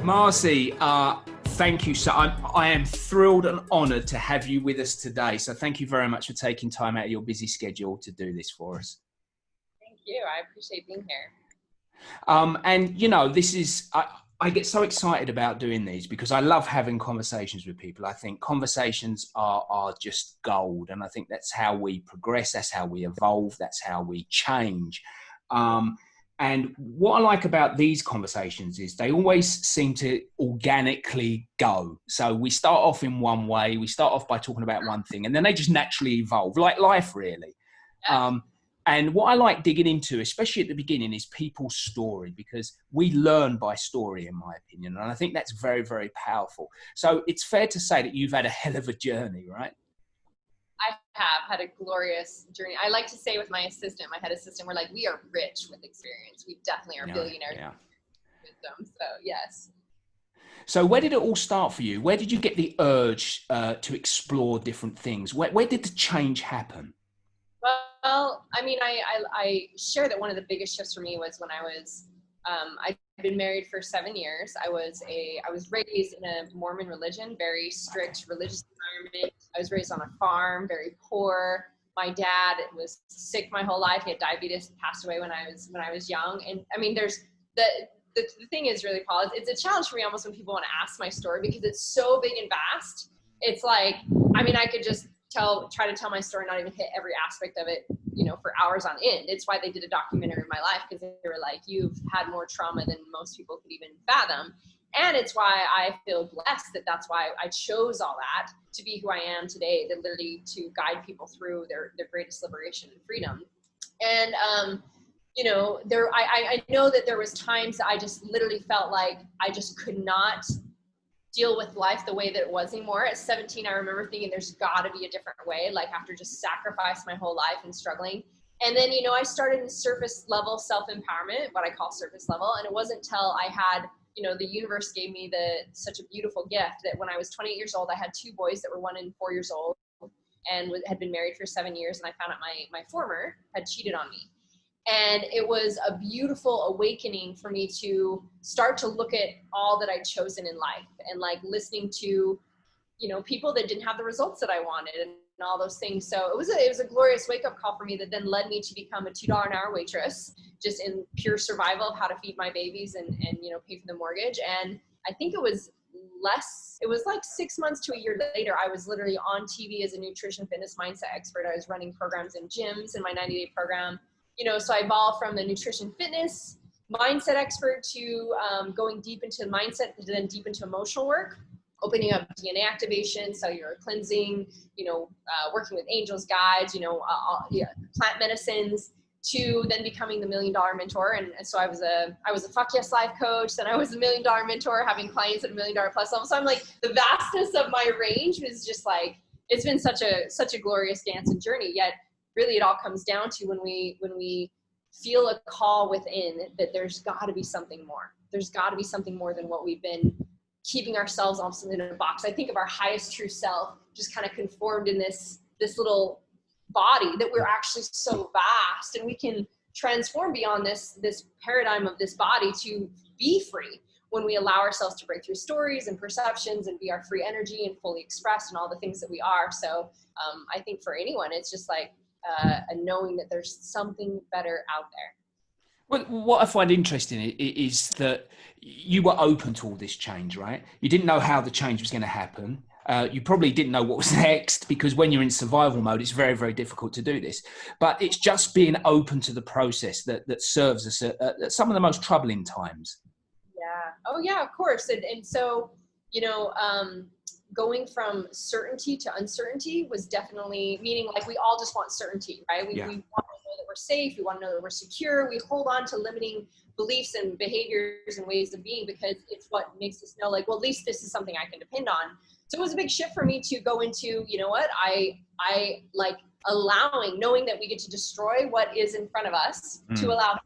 Marci, thank you. I am thrilled and honoured to have you with us today. So thank you very much for taking time out of your busy schedule to do this for us. Thank you. I appreciate being here. And you know, I get so excited about doing these because I love having conversations with people. I think conversations are just gold. And I think that's how we progress. That's how we evolve. That's how we change. And what I like about these conversations is they always seem to organically go. So we start off in one way, we start off by talking about one thing, and then they just naturally evolve, like life really. And what I like digging into, especially at the beginning, is people's story, because we learn by story, in my opinion. And I think that's very, very powerful. So it's fair to say that you've had a hell of a journey, right? I have had a glorious journey. I like to say with my assistant, my head assistant, we're like, we are rich with experience. We definitely are billionaires with wisdom. So yes. So where did it all start for you? Where did you get the urge to explore different things? Where did the change happen? Well, I mean, I share that one of the biggest shifts for me was when I'd been married for 7 years. I was raised in a Mormon religion, very strict religious environment. I was raised on a farm, very poor. My dad was sick my whole life. He had diabetes, passed away when I was young. And I mean, there's the thing is really, Paul, it's a challenge for me almost when people want to ask my story because it's so big and vast. It's like, I mean, I could just try to tell my story, not even hit every aspect of it, for hours on end. It's why they did a documentary of my life, because they were like, you've had more trauma than most people could even fathom. And it's why I feel blessed that's why I chose all that to be who I am today, that literally to guide people through their greatest liberation and freedom. And, I know that there was times that I just literally felt like I just could not deal with life the way that it was anymore. At 17, I remember thinking there's got to be a different way, like after just sacrifice my whole life and struggling. And then, I started in surface level self-empowerment, what I call surface level. And it wasn't until I had, the universe gave me such a beautiful gift that when I was 28 years old, I had 2 boys that were 1 and 4 years old and had been married for 7 years. And I found out my former had cheated on me. And it was a beautiful awakening for me to start to look at all that I'd chosen in life and like listening to, people that didn't have the results that I wanted and all those things. So it was a glorious wake up call for me that then led me to become a $2 an hour waitress, just in pure survival of how to feed my babies and pay for the mortgage. And I think it was like 6 months to a year later, I was literally on TV as a nutrition fitness mindset expert. I was running programs in gyms in my 90-day program. So I evolved from the nutrition fitness mindset expert to going deep into mindset, then deep into emotional work, opening up DNA activation, cellular cleansing, working with angels, guides, plant medicines, to then becoming the $1 Million Mentor. And so I was a fuck yes life coach. Then I was a $1 Million Mentor, having clients at $1 million plus level. So I'm like, the vastness of my range was just like, it's been such a glorious dance and journey. Yet really it all comes down to when we feel a call within that there's got to be something more. There's got to be something more than what we've been keeping ourselves almost in a box. I think of our highest true self just kind of conformed in this little body, that we're actually so vast and we can transform beyond this paradigm of this body to be free when we allow ourselves to break through stories and perceptions and be our free energy and fully expressed and all the things that we are. So I think for anyone, it's just like a knowing that there's something better out there. Well, what I find interesting is that you were open to all this change, right? You didn't know how the change was going to happen. You probably didn't know what was next, because when you're in survival mode, it's very, very difficult to do this. But it's just being open to the process that serves us at some of the most troubling times. Yeah. Oh, yeah, of course. And so, going from certainty to uncertainty was definitely, meaning like we all just want certainty, right? We want to know that we're safe. We want to know that we're secure. We hold on to limiting beliefs and behaviors and ways of being because it's what makes us know, like, well, at least this is something I can depend on. So it was a big shift for me to go into, I like knowing that we get to destroy what is in front of us to allow and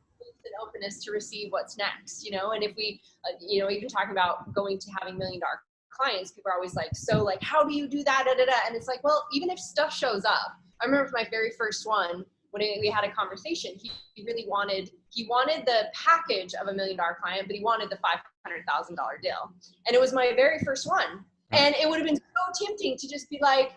openness to receive what's next, and if we, even talking about going to having $1 million clients, people are always like, so like, how do you do that? And it's like, well, even if stuff shows up, I remember my very first one, when we had a conversation, he really wanted the package of $1 million client, but he wanted the $500,000 deal. And it was my very first one. And it would have been so tempting to just be like,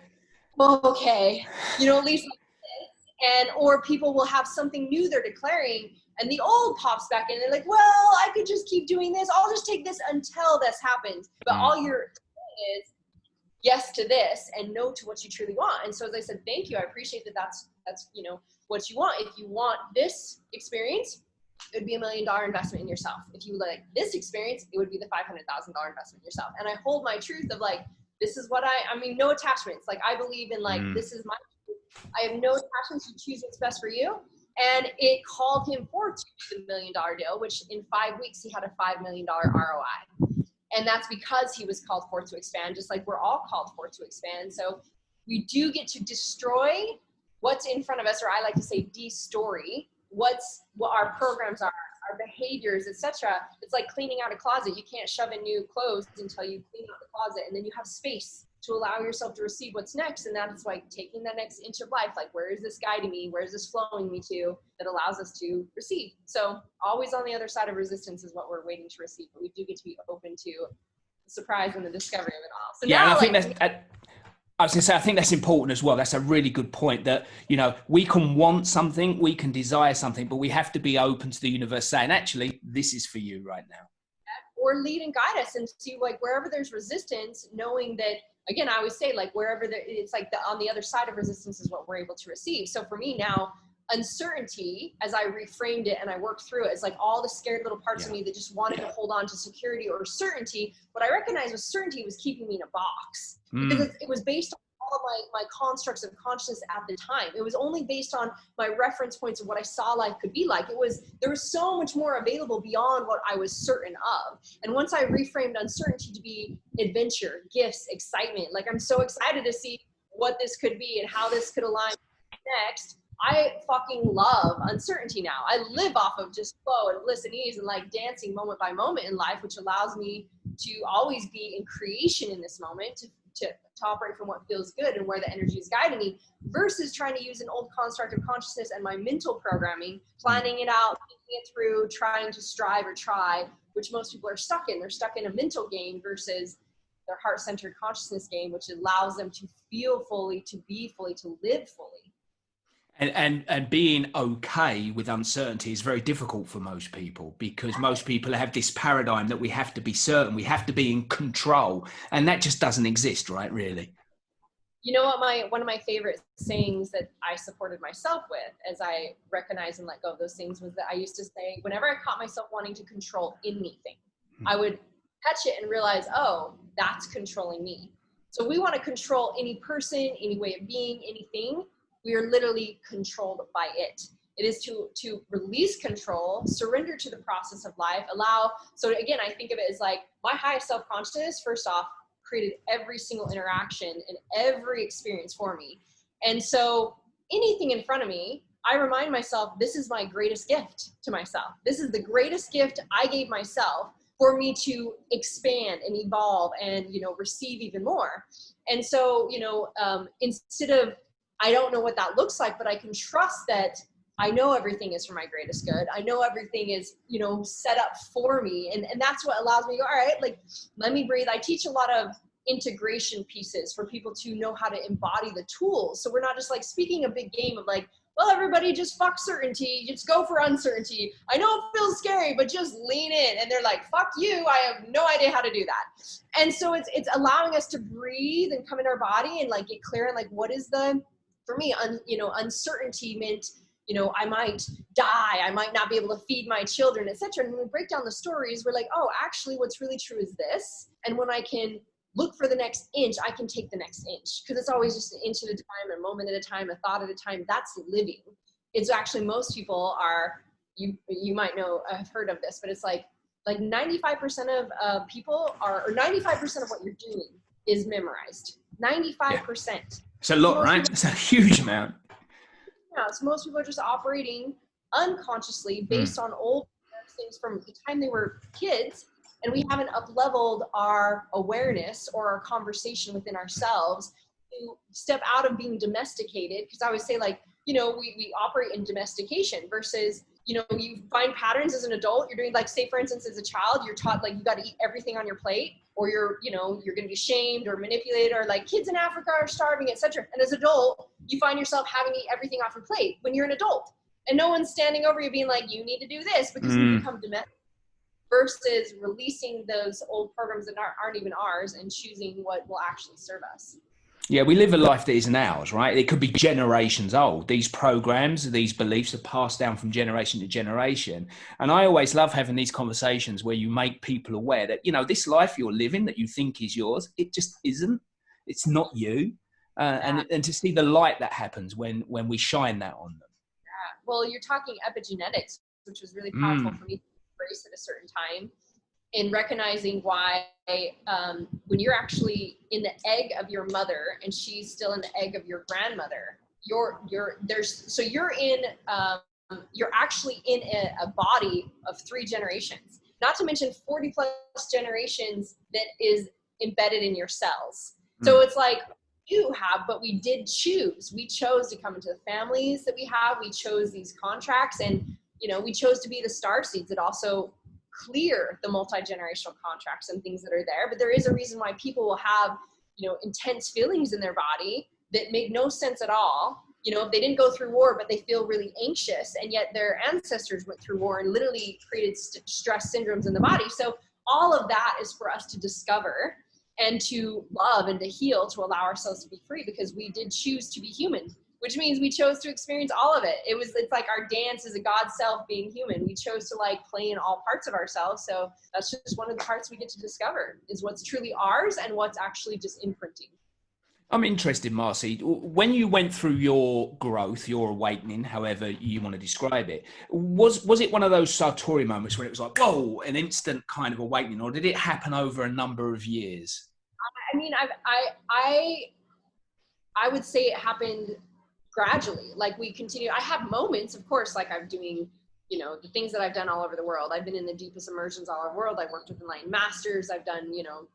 well, okay, at least like this. And, or people will have something new they're declaring and the old pops back in. They're like, well, I could just keep doing this. I'll just take this until this happens. But all you're doing is yes to this and no to what you truly want. And so as I said, thank you. I appreciate that that's what you want. If you want this experience, it would be $1 million investment in yourself. If you like this experience, it would be the $500,000 investment in yourself. And I hold my truth of like, this is what I mean, no attachments. Like I believe in like, this is my truth. I have no attachments. You choose what's best for you. And it called him forward to the $1 million deal, which in 5 weeks, he had a $5 million ROI. And that's because he was called forth to expand, just like we're all called forth to expand. So we do get to destroy what's in front of us, or I like to say de-story what our programs are, our behaviors, etc. It's like cleaning out a closet. You can't shove in new clothes until you clean out the closet, and then you have space to allow yourself to receive what's next. And that's like taking that next inch of life. Like, where is this guiding me? Where is this flowing me to that allows us to receive? So always on the other side of resistance is what we're waiting to receive, but we do get to be open to the surprise and the discovery of it all. So yeah, now, and I think I was going to say, I think that's important as well. That's a really good point that, we can want something, we can desire something, but we have to be open to the universe saying, actually, this is for you right now. Or lead and guide us and see like wherever there's resistance, knowing that, again, I always say like wherever it's like on the other side of resistance is what we're able to receive. So for me now, uncertainty, as I reframed it and I worked through it, it's like all the scared little parts of me that just wanted to hold on to security or certainty. What I recognized was certainty was keeping me in a box because it was based on all of my constructs of consciousness at the time. It was only based on my reference points of what I saw life could be like. There was so much more available beyond what I was certain of. And once I reframed uncertainty to be adventure, gifts, excitement, like I'm so excited to see what this could be and how this could align next. I fucking love uncertainty now. I live off of just flow and bliss and ease and like dancing moment by moment in life, which allows me to always be in creation in this moment, to operate from what feels good and where the energy is guiding me, versus trying to use an old construct of consciousness and my mental programming, planning it out, thinking it through, trying to strive or try, which most people are stuck in. They're stuck in a mental game versus their heart-centered consciousness game, which allows them to feel fully, to be fully, to live fully. And being okay with uncertainty is very difficult for most people, because most people have this paradigm that we have to be certain, we have to be in control, and that just doesn't exist, right? Really. You know what, one of my favorite sayings that I supported myself with as I recognize and let go of those things was that I used to say, whenever I caught myself wanting to control anything, I would catch it and realize, oh, that's controlling me. So we want to control any person, any way of being, anything. We are literally controlled by it. It is to release control, surrender to the process of life, so again, I think of it as like my highest self-consciousness, first off, created every single interaction and every experience for me. And so anything in front of me, I remind myself, this is my greatest gift to myself. This is the greatest gift I gave myself for me to expand and evolve and, receive even more. And so, instead of, I don't know what that looks like, but I can trust that I know everything is for my greatest good. I know everything is, set up for me. And that's what allows me to go, all right, like, let me breathe. I teach a lot of integration pieces for people to know how to embody the tools. So we're not just like speaking a big game of like, well, everybody just fuck certainty. Just go for uncertainty. I know it feels scary, but just lean in. And they're like, fuck you. I have no idea how to do that. And so it's allowing us to breathe and come in our body and like get clear on like, what is for me, uncertainty meant, I might die, I might not be able to feed my children, etc. And when we break down the stories, we're like, oh, actually what's really true is this. And when I can look for the next inch, I can take the next inch, because it's always just an inch at a time, a moment at a time, a thought at a time. That's living. It's actually, most people are, you might know, have heard of this, but it's like 95% of people are, or 95% of what you're doing is memorized. 95%. Yeah. It's a lot, right? It's a huge amount. Yeah, so most people are just operating unconsciously based on old things from the time they were kids, and we haven't up-leveled our awareness or our conversation within ourselves to step out of being domesticated, because I always say, like, you know, we operate in domestication versus, you know, you find patterns as an adult. You're doing, like, say for instance, as a child, you're taught like you got to eat everything on your plate, or you're, you know, you're going to be shamed or manipulated, or like kids in Africa are starving, etc. And as an adult, you find yourself having to eat everything off your plate when you're an adult, and no one's standing over you being like, you need to do this, because we become domestic. Versus releasing those old programs that aren't even ours and choosing what will actually serve us. Yeah, we live a life that isn't ours, right? It could be generations old. These programs, these beliefs are passed down from generation to generation. And I always love having these conversations where you make people aware that, you know, this life you're living that you think is yours, it just isn't. It's not you. And to see the light that happens when we shine that on them. Yeah. Well, you're talking epigenetics, which was really powerful for me to embrace at a certain time. In recognizing why when you're actually in the egg of your mother and she's still in the egg of your grandmother, you're actually in a body of 3 generations, not to mention 40 plus generations that is embedded in your cells. So it's like but we did choose. We chose to come into the families that we have. We chose these contracts, and, you know, we chose to be the star seeds that also clear the multi-generational contracts and things that are there. But there is a reason why people will have, you know, intense feelings in their body that make no sense at all. You know, if they didn't go through war, but they feel really anxious, and yet their ancestors went through war and literally created stress syndromes in the body. So all of that is for us to discover and to love and to heal, to allow ourselves to be free, because we did choose to be human, which means we chose to experience all of it. It's like our dance is a God self being human. We chose to, like, play in all parts of ourselves. So that's just one of the parts we get to discover, is what's truly ours and what's actually just imprinting. I'm interested, Marci, when you went through your growth, your awakening, however you want to describe it, was it one of those Sartori moments where it was like, whoa, an instant kind of awakening, or did it happen over a number of years? I mean, I would say it happened gradually. Like, we continue. I have moments, of course, like I'm doing, you know, the things that I've done all over the world. I've been in the deepest immersions all over the world. I've worked with enlightened masters. I've done, you know,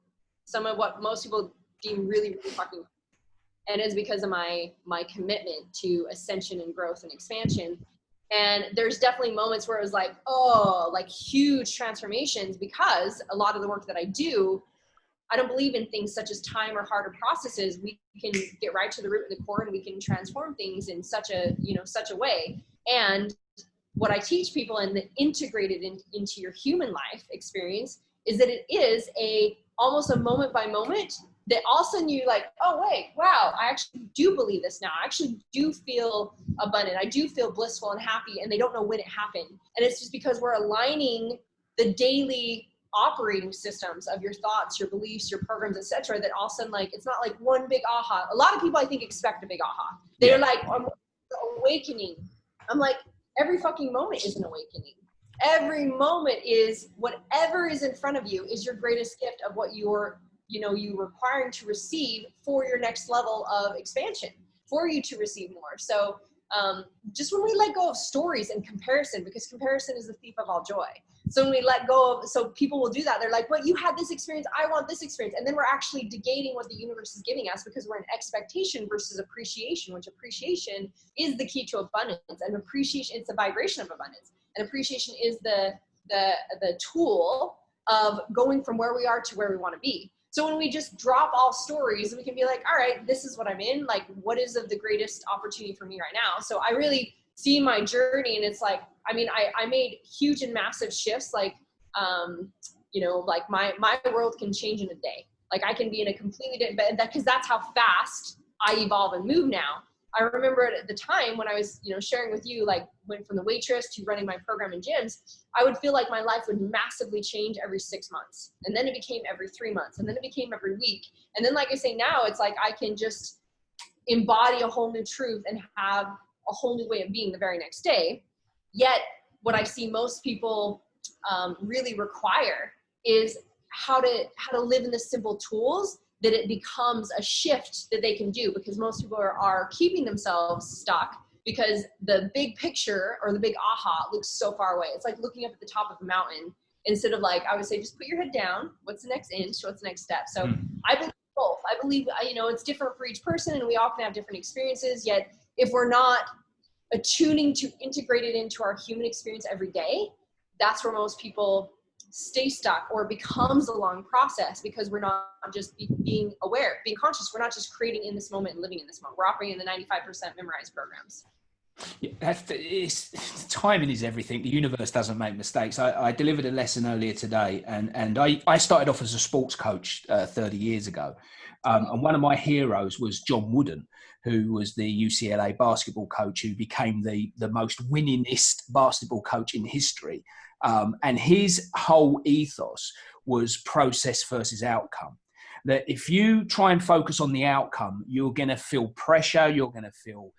some of what most people deem really, really fucking, and it's because of my commitment to ascension and growth and expansion. And there's definitely moments where it was like, oh, like huge transformations, because a lot of the work that I do, I don't believe in things such as time or harder processes. We can get right to the root and the core, and we can transform things in such a way. And what I teach people and integrate it into your human life experience is that it is almost a moment by moment, that all of a sudden you're like, oh wait, wow, I actually do believe this now. I actually do feel abundant. I do feel blissful and happy, and they don't know when it happened. And it's just because we're aligning the daily operating systems of your thoughts, your beliefs, your programs, etc., that all of a sudden, like, it's not like one big aha. A lot of people, I think, expect a big aha. They're like, I'm awakening. I'm like, every fucking moment is an awakening. Every moment is whatever is in front of you is your greatest gift of what you're requiring to receive for your next level of expansion, for you to receive more. So just when we let go of stories and comparison, because comparison is the thief of all joy. So when we let go of, so people will do that. They're like, well, you had this experience, I want this experience. And then we're actually negating what the universe is giving us, because we're in expectation versus appreciation, which appreciation is the key to abundance. And appreciation, it's a vibration of abundance. And appreciation is the tool of going from where we are to where we want to be. So when we just drop all stories, we can be like, all right, this is what I'm in. Like, what is of the greatest opportunity for me right now? So I really see my journey, and it's like, I mean, I made huge and massive shifts. Like, like my world can change in a day. Like, I can be in a completely different, because that's how fast I evolve and move now. I remember at the time when I was, sharing with you, like, went from the waitress to running my program in gyms, I would feel like my life would massively change every 6 months. And then it became every 3 months. And then it became every week. And then, like I say, now it's like I can just embody a whole new truth and have a whole new way of being the very next day. Yet what I see most people really require is how to live in the simple tools, that it becomes a shift that they can do, because most people are keeping themselves stuck because the big picture or the big aha looks so far away. It's like looking up at the top of a mountain instead of, like, I would say, just put your head down. What's the next inch? What's the next step? So I believe both. I believe, it's different for each person and we all can have different experiences, yet if we're not attuning to integrate it into our human experience every day, that's where most people stay stuck, or becomes a long process, because we're not just being aware, being conscious. We're not just creating in this moment and living in this moment. We're operating in the 95% memorized programs. Yeah, timing is everything. The universe doesn't make mistakes. I delivered a lesson earlier today, and I started off as a sports coach 30 years ago. And one of my heroes was John Wooden, who was the UCLA basketball coach who became the most winningest basketball coach in history. And his whole ethos was process versus outcome. That if you try and focus on the outcome, you're going to feel pressure, you're going to feel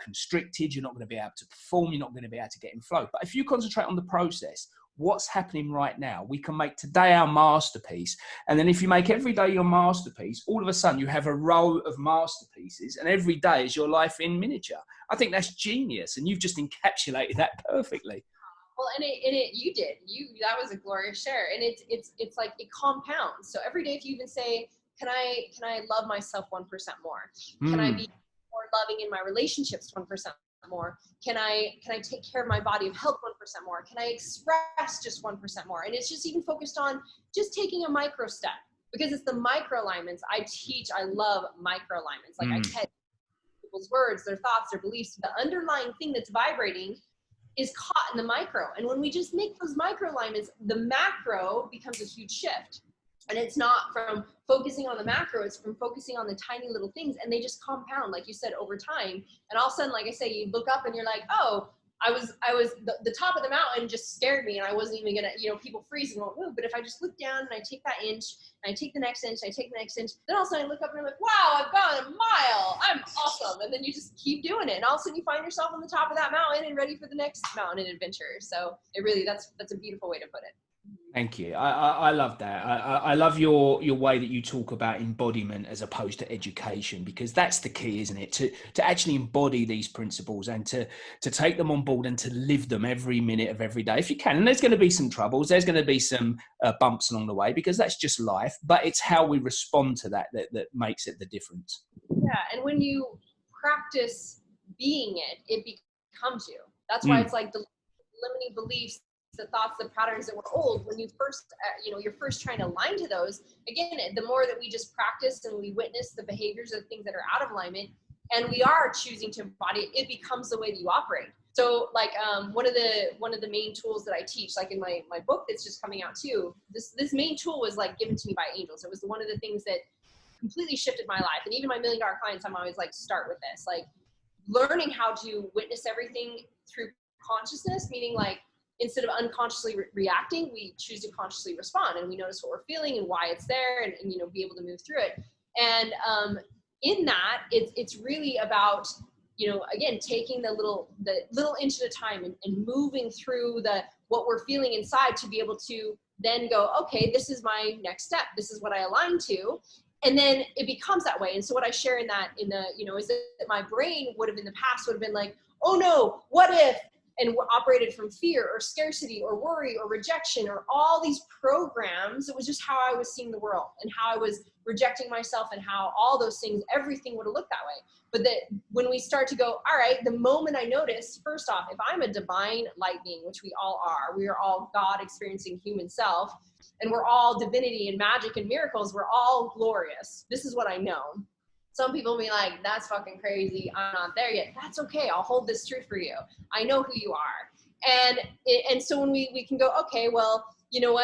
constricted, you're not going to be able to perform, you're not going to be able to get in flow. But if you concentrate on the process, what's happening right now, we can make today our masterpiece. And then if you make every day your masterpiece, all of a sudden you have a row of masterpieces, and every day is your life in miniature. I think that's genius, and you've just encapsulated that perfectly. Well, that was a glorious share. And it's like it compounds. So every day, if you even say, can I love myself 1% more? Can I be more loving in my relationships 1% more? Can I take care of my body of health 1% more? Can I express just 1% more? And it's just even focused on just taking a micro step, because it's the micro alignments I love micro alignments. Like I catch people's words, their thoughts, their beliefs, the underlying thing that's vibrating is caught in the micro. And when we just make those micro alignments, the macro becomes a huge shift. And it's not from focusing on the macro, it's from focusing on the tiny little things, and they just compound, like you said, over time. And all of a sudden, like I say, you look up and you're like, oh, I was the top of the mountain just scared me, and I wasn't even gonna, people freeze and go, ooh, but if I just look down and I take that inch, and I take the next inch, and I take the next inch, then all of a sudden I look up and I'm like, wow, I've gone a mile, I'm awesome. And then you just keep doing it, and all of a sudden you find yourself on the top of that mountain and ready for the next mountain adventure. So it really, that's a beautiful way to put it. Thank you. I love that. I love your way that you talk about embodiment as opposed to education, because that's the key, isn't it? To actually embody these principles and to take them on board and to live them every minute of every day if you can. And there's going to be some troubles. There's going to be some bumps along the way, because that's just life. But it's how we respond to that makes it the difference. Yeah. And when you practice being it becomes you. That's why it's like the limiting beliefs, the thoughts, the patterns that were old, when you first, you're first trying to align to those, again, the more that we just practice and we witness the behaviors of things that are out of alignment, and we are choosing to embody it, becomes the way that you operate. So like one of the main tools that I teach, like in my book that's just coming out too, this main tool was like given to me by angels. It was one of the things that completely shifted my life. And even my $1 million clients, I'm always like, start with this, like learning how to witness everything through consciousness, meaning like, instead of unconsciously reacting, we choose to consciously respond, and we notice what we're feeling and why it's there, and be able to move through it. And in that, it's really about, again, taking the little inch at a time and moving through what we're feeling inside to be able to then go, okay, this is my next step. This is what I align to. And then it becomes that way. And so what I share in that, is that my brain would have in the past would have been like, oh no, what if? And operated from fear or scarcity or worry or rejection or all these programs. It was just how I was seeing the world and how I was rejecting myself, and how all those things, everything would have looked that way. But that when we start to go, all right, the moment I notice, first off, if I'm a divine light being, which we all are, we are all God experiencing human self, and we're all divinity and magic and miracles, we're all glorious. This is what I know. Some people be like, that's fucking crazy, I'm not there yet. That's okay, I'll hold this truth for you. I know who you are. And so when we can go, okay, well, you know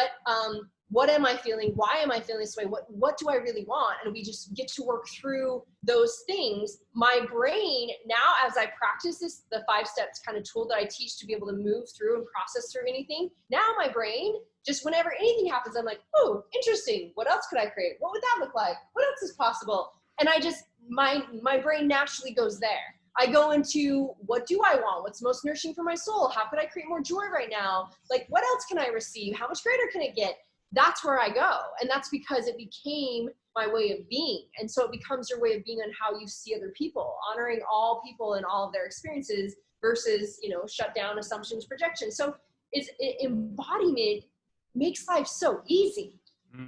what am I feeling? Why am I feeling this way? What do I really want? And we just get to work through those things. My brain, now as I practice this, the 5 steps kind of tool that I teach to be able to move through and process through anything, now my brain, just whenever anything happens, I'm like, oh, interesting. What else could I create? What would that look like? What else is possible? And I just, my brain naturally goes there. I go into, what do I want? What's most nourishing for my soul? How could I create more joy right now? Like, what else can I receive? How much greater can it get? That's where I go. And that's because it became my way of being. And so it becomes your way of being on how you see other people, honoring all people and all of their experiences versus, shut down assumptions, projections. So embodiment makes life so easy.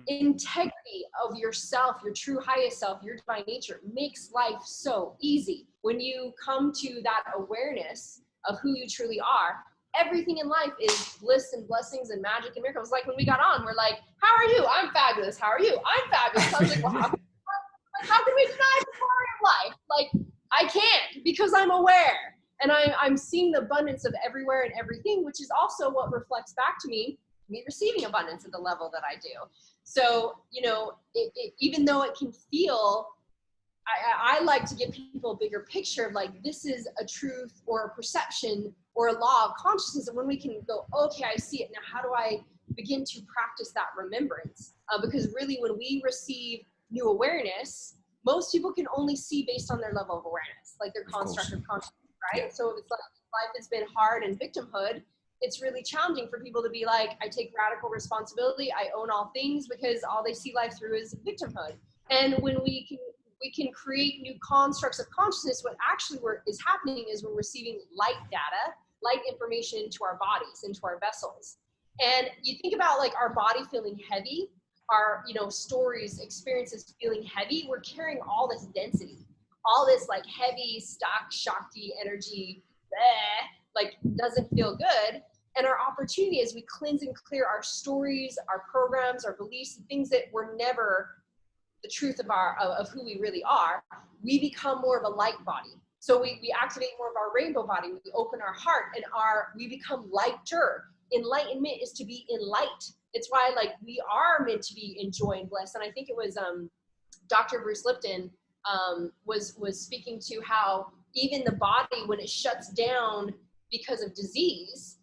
Integrity of yourself, your true highest self, your divine nature makes life so easy. When you come to that awareness of who you truly are, everything in life is bliss and blessings and magic and miracles. Like when we got on, we're like, how are you? I'm fabulous. How are you? I'm fabulous. I was like, well, how can we deny the glory of life? Like, I can't, because I'm aware. And I'm seeing the abundance of everywhere and everything, which is also what reflects back to me receiving abundance at the level that I do. So, you know, even though it can feel, I like to give people a bigger picture of like, this is a truth or a perception or a law of consciousness. And when we can go, okay, I see it now, how do I begin to practice that remembrance? Because really, when we receive new awareness, most people can only see based on their level of awareness, like their construct of consciousness, right? Yeah. So if it's like life has been hard and victimhood, it's really challenging for people to be like, I take radical responsibility, I own all things, because all they see life through is victimhood. And when we can create new constructs of consciousness, what actually is happening is we're receiving light data, light information into our bodies, into our vessels. And you think about like our body feeling heavy, our, you know, stories, experiences feeling heavy, we're carrying all this density, all this like heavy stock Shakti energy, like doesn't feel good. And our opportunity is we cleanse and clear our stories, our programs, our beliefs, things that were never the truth of who we really are. We become more of a light body. So we activate more of our rainbow body. We open our heart and we become lighter. Enlightenment is to be in light. It's why like we are meant to be in joy and bliss. And I think it was Dr. Bruce Lipton was speaking to how even the body, when it shuts down because of disease,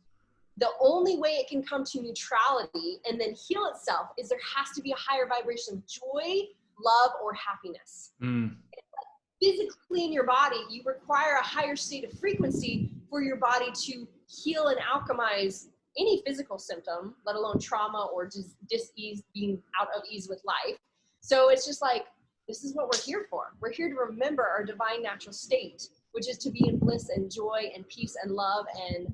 the only way it can come to neutrality and then heal itself is there has to be a higher vibration of joy, love, or happiness. Physically in your body, you require a higher state of frequency for your body to heal and alchemize any physical symptom, let alone trauma or dis-ease, being out of ease with life. So it's just like, this is what we're here for. We're here to remember our divine natural state, which is to be in bliss and joy and peace and love and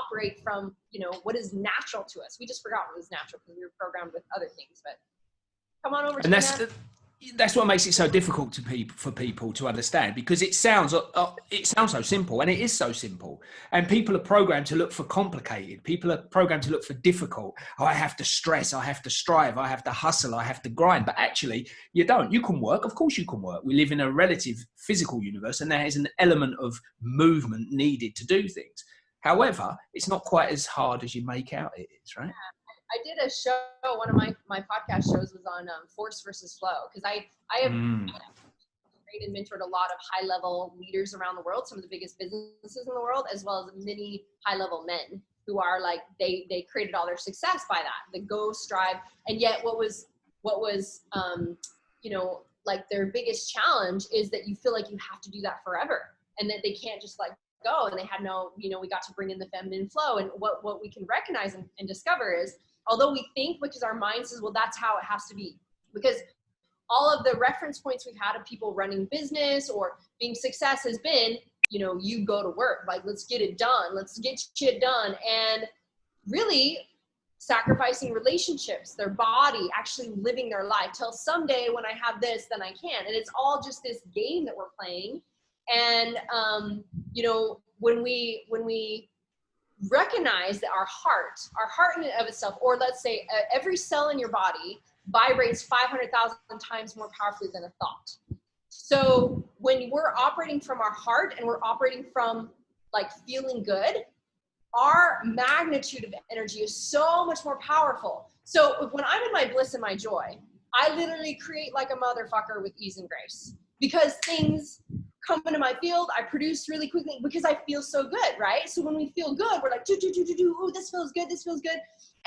operate from, you know, what is natural to us. We just forgot what was natural because we were programmed with other things. But come on over to that's what makes it so difficult for people to understand, because it sounds so simple, and it is so simple, and people are programmed to look for complicated. People are programmed to look for difficult. Oh, I have to stress, I have to strive, I have to hustle, I have to grind. But actually you don't. You can work. Of course you can work. We live in a relative physical universe, and there is an element of movement needed to do things. However, it's not quite as hard as you make out it is, right? I did a show, one of my podcast shows was on force versus flow, because I have trained and mentored a lot of high-level leaders around the world, some of the biggest businesses in the world, as well as many high-level men who are like, they created all their success by that, the go, strive, and yet what was you know, like their biggest challenge is that you feel like you have to do that forever, and that they can't just like go, and they had no, you know, we got to bring in the feminine flow. And what we can recognize and discover is, although we think, because our mind says, well, that's how it has to be, because all of the reference points we've had of people running business or being success has been, you know, you go to work, like, let's get it done, let's get shit done, and really sacrificing relationships, their body, actually living their life till someday when I have this, then I can. And it's all just this game that we're playing. And you know, when we recognize that our heart in and of itself, or let's say every cell in your body vibrates 500,000 times more powerfully than a thought. So when we're operating from our heart and we're operating from like feeling good, our magnitude of energy is so much more powerful. So when I'm in my bliss and my joy, I literally create like a motherfucker with ease and grace, because things come into my field, I produce really quickly because I feel so good, right? So when we feel good, we're like, ooh, this feels good, this feels good.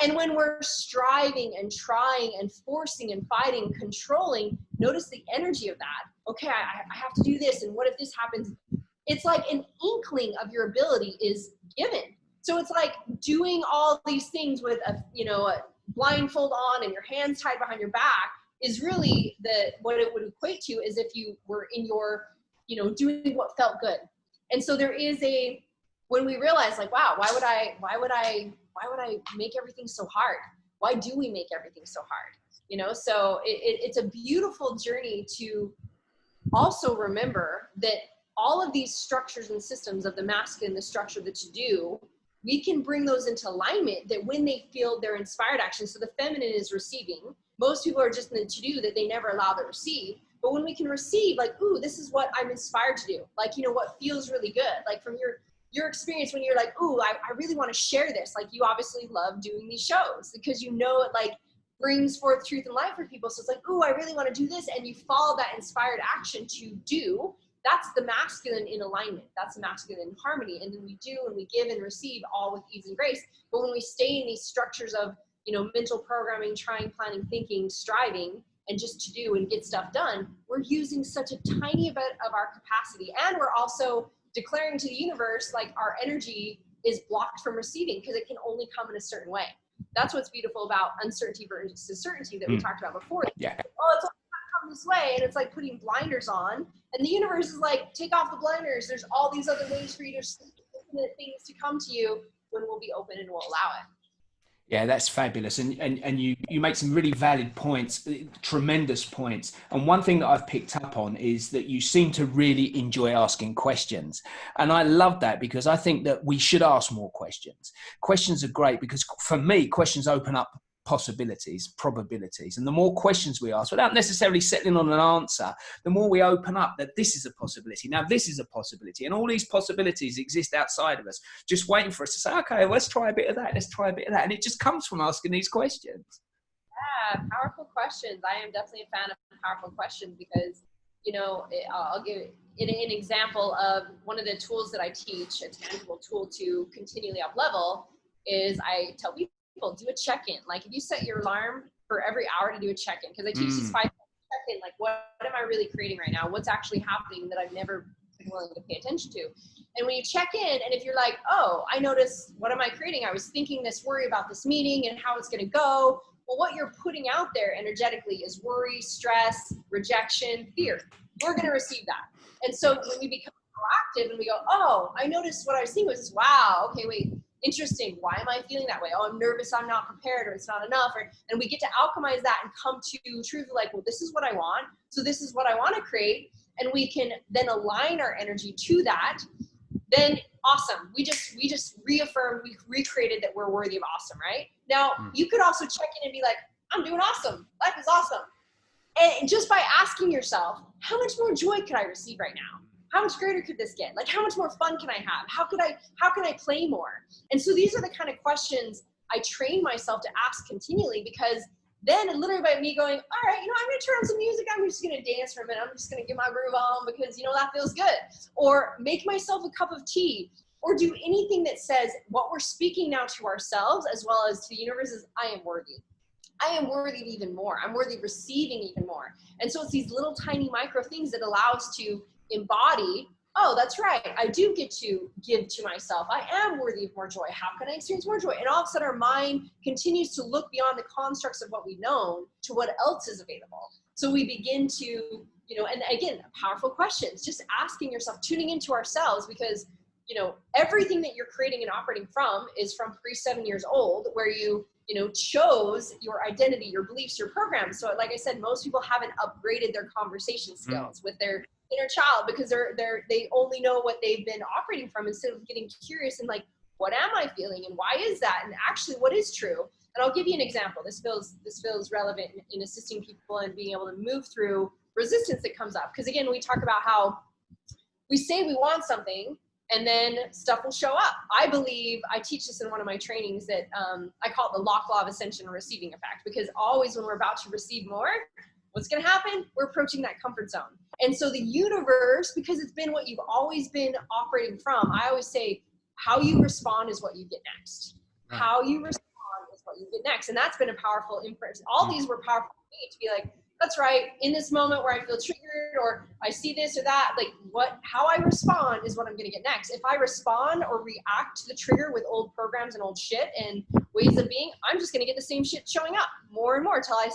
And when we're striving and trying and forcing and fighting, controlling, notice the energy of that. Okay, I have to do this, and what if this happens? It's like an inkling of your ability is given. So it's like doing all these things with a blindfold on and your hands tied behind your back is really what it would equate to is if you were in your, doing what felt good. And so there is when we realize like, wow, why would I make everything so hard? Why do we make everything so hard? you know? So it's a beautiful journey to also remember that all of these structures and systems of the masculine, the structure, the to-do, we can bring those into alignment, that when they feel their inspired action. So the feminine is receiving. Most people are just in the to-do, that they never allow to receive. But when we can receive, like, ooh, this is what I'm inspired to do. Like, you know, what feels really good. Like from your experience when you're like, ooh, I really want to share this. Like you obviously love doing these shows because you know it like brings forth truth and light for people. So it's like, ooh, I really want to do this. And you follow that inspired action to do. That's the masculine in alignment. That's the masculine in harmony. And then we do and we give and receive all with ease and grace. But when we stay in these structures of, you know, mental programming, trying, planning, thinking, striving, and just to do and get stuff done, we're using such a tiny bit of our capacity. And we're also declaring to the universe, like our energy is blocked from receiving because it can only come in a certain way. That's what's beautiful about uncertainty versus certainty that we talked about before. Yeah. Oh, it's only gonna come this way. And it's like putting blinders on. And the universe is like, take off the blinders. There's all these other ways for you to see infinite things to come to you when we'll be open and we'll allow it. Yeah, that's fabulous. And you make some really valid points, tremendous points. And one thing that I've picked up on is that you seem to really enjoy asking questions. And I love that because I think that we should ask more questions. Questions are great because for me, questions open up possibilities, probabilities. And the more questions we ask without necessarily settling on an answer, the more we open up that this is a possibility. Now, this is a possibility. And all these possibilities exist outside of us, just waiting for us to say, okay, let's try a bit of that. Let's try a bit of that. And it just comes from asking these questions. Yeah, powerful questions. I am definitely a fan of powerful questions because, you know, I'll give an example of one of the tools that I teach, a tangible tool to continually up level, is I tell people, do a check-in. Like if you set your alarm for every hour to do a check-in, because I teach these 5 check-in, like what am I really creating right now? What's actually happening that I've never been willing to pay attention to? And when you check in, and if you're like, oh, I noticed, what am I creating? I was thinking this worry about this meeting and how it's going to go. Well, what you're putting out there energetically is worry, stress, rejection, fear. We're going to receive that. And so when we become proactive and we go, oh, I noticed what I was seeing was this, wow, okay, wait, interesting. Why am I feeling that way? Oh, I'm nervous. I'm not prepared, or it's not enough. And we get to alchemize that and come to truth like, well, this is what I want. So this is what I want to create. And we can then align our energy to that. Then awesome. We just reaffirmed, we recreated that we're worthy of awesome, right? Now you could also check in and be like, I'm doing awesome. Life is awesome. And just by asking yourself, how much more joy could I receive right now? How much greater could this get? Like, how much more fun can I have? How can I play more? And so these are the kind of questions I train myself to ask continually, because then literally by me going, all right, you know, I'm going to turn on some music. I'm just going to dance for a minute. I'm just going to get my groove on because, you know, that feels good. Or make myself a cup of tea, or do anything that says what we're speaking now to ourselves as well as to the universe is, I am worthy. I am worthy of even more. I'm worthy of receiving even more. And so it's these little tiny micro things that allow us to embody, oh, that's right, I do get to give to myself. I am worthy of more joy. How can I experience more joy? And all of a sudden our mind continues to look beyond the constructs of what we've known to what else is available. So we begin to, you know, and again, powerful questions, just asking yourself, tuning into ourselves, because, you know, everything that you're creating and operating from is from pre-7 years old, where you know, chose your identity, your beliefs, your programs. So like I said, most people haven't upgraded their conversation skills with their inner child because they only know what they've been operating from, instead of getting curious and like, what am I feeling and why is that? And actually what is true? And I'll give you an example. This feels relevant in assisting people and being able to move through resistance that comes up. Because again, we talk about how we say we want something and then stuff will show up. I believe, I teach this in one of my trainings, that I call it the Lock Law of Ascension and Receiving Effect, because always when we're about to receive more, what's gonna happen? We're approaching that comfort zone. And so the universe, because it's been what you've always been operating from, I always say, how you respond is what you get next. Right. How you respond is what you get next. And that's been a powerful imprint. All these were powerful for me to be like, that's right, in this moment where I feel triggered or I see this or that, like how I respond is what I'm gonna get next. If I respond or react to the trigger with old programs and old shit and ways of being, I'm just gonna get the same shit showing up more and more till I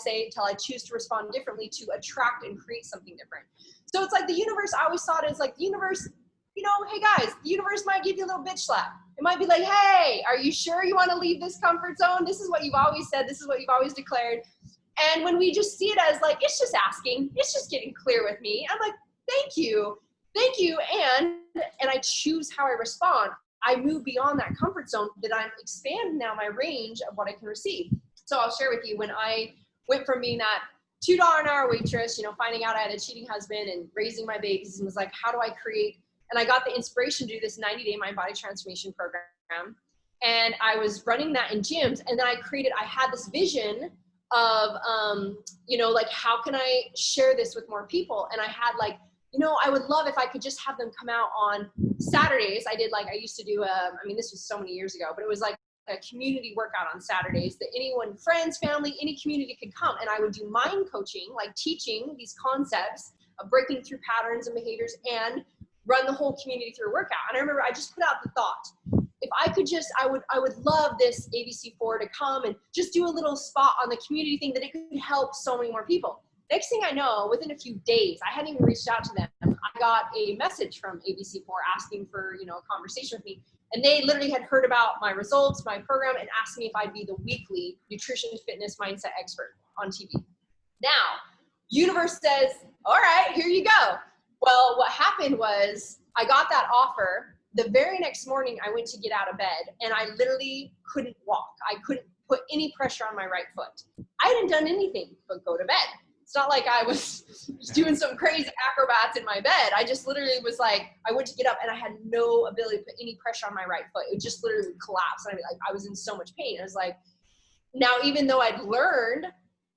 choose to respond differently to attract and create something different. So it's like the universe, I always thought it's like the universe, you know, hey guys, the universe might give you a little bitch slap. It might be like, hey, are you sure you wanna leave this comfort zone? This is what you've always said, this is what you've always declared. And when we just see it as like, it's just asking, it's just getting clear with me. I'm like, thank you. And I choose how I respond. I move beyond that comfort zone, that I'm expanding now my range of what I can receive. So I'll share with you, when I went from being that $2 an hour waitress, finding out I had a cheating husband and raising my babies, and was like, how do I create? And I got the inspiration to do this 90-day mind body transformation program. And I was running that in gyms. And then I had this vision of, like, how can I share this with more people? And I had like, I would love if I could just have them come out on Saturdays. I used to do, this was so many years ago, but it was like a community workout on Saturdays that anyone, friends, family, any community could come. And I would do mind coaching, like teaching these concepts of breaking through patterns and behaviors, and run the whole community through a workout. And I remember I just put out the thought, if I could just, I would love this ABC4 to come and just do a little spot on the community thing, that it could help so many more people. Next thing I know, within a few days, I hadn't even reached out to them, I got a message from ABC4 asking for, a conversation with me. And they literally had heard about my results, my program, and asked me if I'd be the weekly nutrition, fitness, mindset expert on TV. Now, universe says, all right, here you go. Well, what happened was I got that offer. The very next morning, I went to get out of bed, and I literally couldn't walk. I couldn't put any pressure on my right foot. I hadn't done anything but go to bed. It's not like I was just doing some crazy acrobats in my bed. I just literally was like, I went to get up and I had no ability to put any pressure on my right foot. It just literally would collapse. And I was in so much pain. I was like, now, even though I'd learned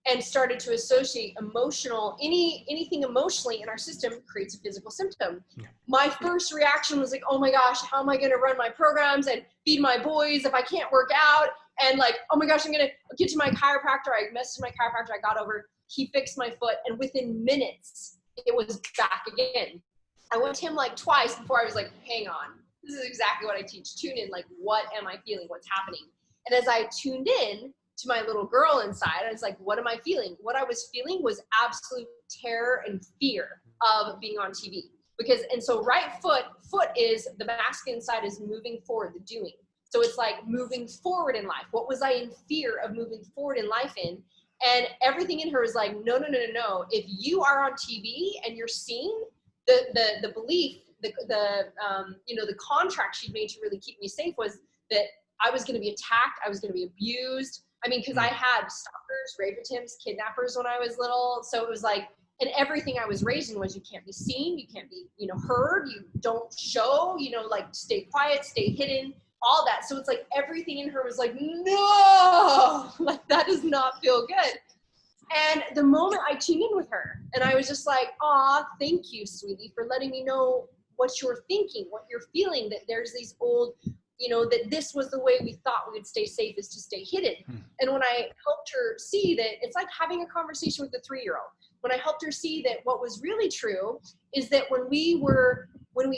and started to associate anything emotionally in our system creates a physical symptom. Yeah. My first reaction was like, oh my gosh, how am I going to run my programs and feed my boys if I can't work out? And like, oh my gosh, I'm going to get to my chiropractor. I messaged my chiropractor. I got over, he fixed my foot, and within minutes it was back again. I went to him like twice before I was like, hang on, this is exactly what I teach. Tune in, like, what am I feeling? What's happening? And as I tuned in to my little girl inside, I was like, what am I feeling? What I was feeling was absolute terror and fear of being on TV. And so right foot is, the masculine side is moving forward, the doing. So it's like moving forward in life. What was I in fear of moving forward in life in? And everything in her was like, no. If you are on TV and you're seeing the belief, the contract she'd made to really keep me safe was that I was going to be attacked. I was going to be abused. Because I had stalkers, rape attempts, kidnappers when I was little. So it was like, and everything I was raised in was, you can't be seen, you can't be, heard, you don't show, like, stay quiet, stay hidden, all that. So it's like everything in her was like, no, like, that does not feel good. And the moment I tuned in with her, and I was just like, aw, thank you, sweetie, for letting me know what you're thinking, what you're feeling, that there's these old, that this was the way we thought we would stay safe, is to stay hidden. And when I helped her see that, it's like having a conversation with a 3-year-old. When I helped her see that what was really true is that when we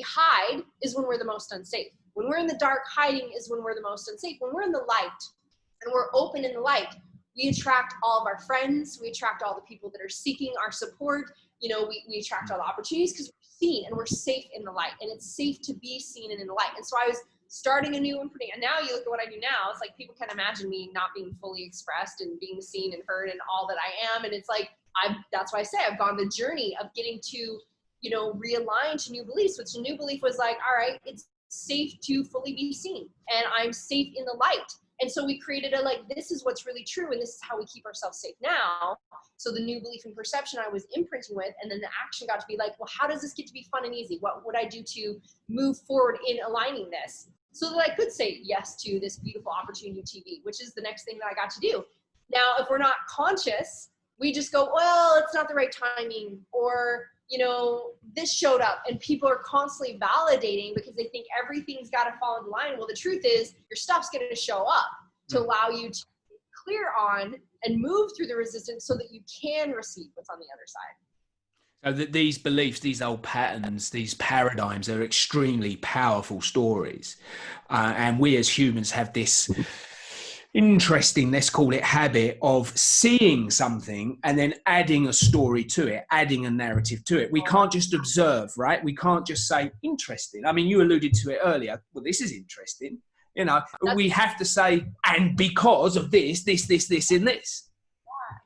hide is when we're the most unsafe. When we're in the dark, hiding is when we're the most unsafe. When we're in the light and we're open in the light, we attract all of our friends. We attract all the people that are seeking our support. We attract all the opportunities because we're seen and we're safe in the light, and it's safe to be seen and in the light. And so I was starting a new imprinting. And now you look at what I do now, it's like people can't imagine me not being fully expressed and being seen and heard and all that I am. And it's like, that's why I say I've gone the journey of getting to, realign to new beliefs, which the new belief was like, all right, it's safe to fully be seen and I'm safe in the light. And so we created this is what's really true, and this is how we keep ourselves safe now. So the new belief and perception I was imprinting with, and then the action got to be like, well, how does this get to be fun and easy? What would I do to move forward in aligning this? So that I could say yes to this beautiful opportunity TV, which is the next thing that I got to do. Now, if we're not conscious, we just go, well, it's not the right timing, or, this showed up, and people are constantly validating because they think everything's got to fall into line. Well, the truth is your stuff's going to show up to allow you to be clear on and move through the resistance so that you can receive what's on the other side. So that these beliefs, these old patterns, these paradigms are extremely powerful stories. And we as humans have this interesting, let's call it, habit of seeing something and then adding a story to it, adding a narrative to it. We can't just observe, right? We can't just say, interesting. You alluded to it earlier. Well, this is interesting. We have to say, and because of this, and this.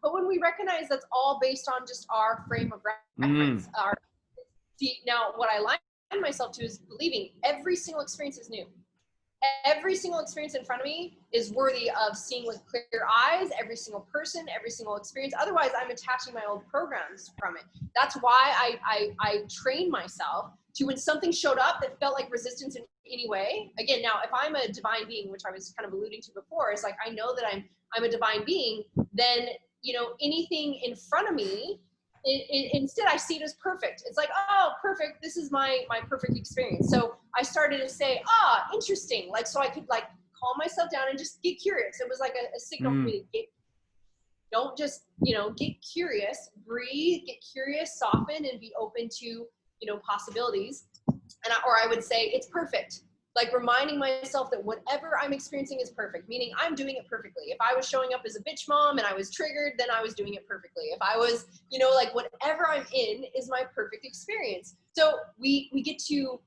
But when we recognize that's all based on just our frame of reference, now what I line myself to is believing every single experience is new. Every single experience in front of me is worthy of seeing with clear eyes, every single person, every single experience. Otherwise, I'm attaching my old programs from it. That's why I train myself to, when something showed up that felt like resistance in any way. Again, now, if I'm a divine being, which I was kind of alluding to before, is like, I know that I'm a divine being, then, anything in front of me, instead I see it as perfect. It's like, oh, perfect. This is my perfect experience. So I started to say, interesting. Like, so I could like calm myself down and just get curious. It was like a signal for me to don't just, get curious, breathe, get curious, soften, and be open to, possibilities. Or I would say it's perfect. Like reminding myself that whatever I'm experiencing is perfect, meaning I'm doing it perfectly. If I was showing up as a bitch mom and I was triggered, then I was doing it perfectly. If I was, like whatever I'm in is my perfect experience. So we get to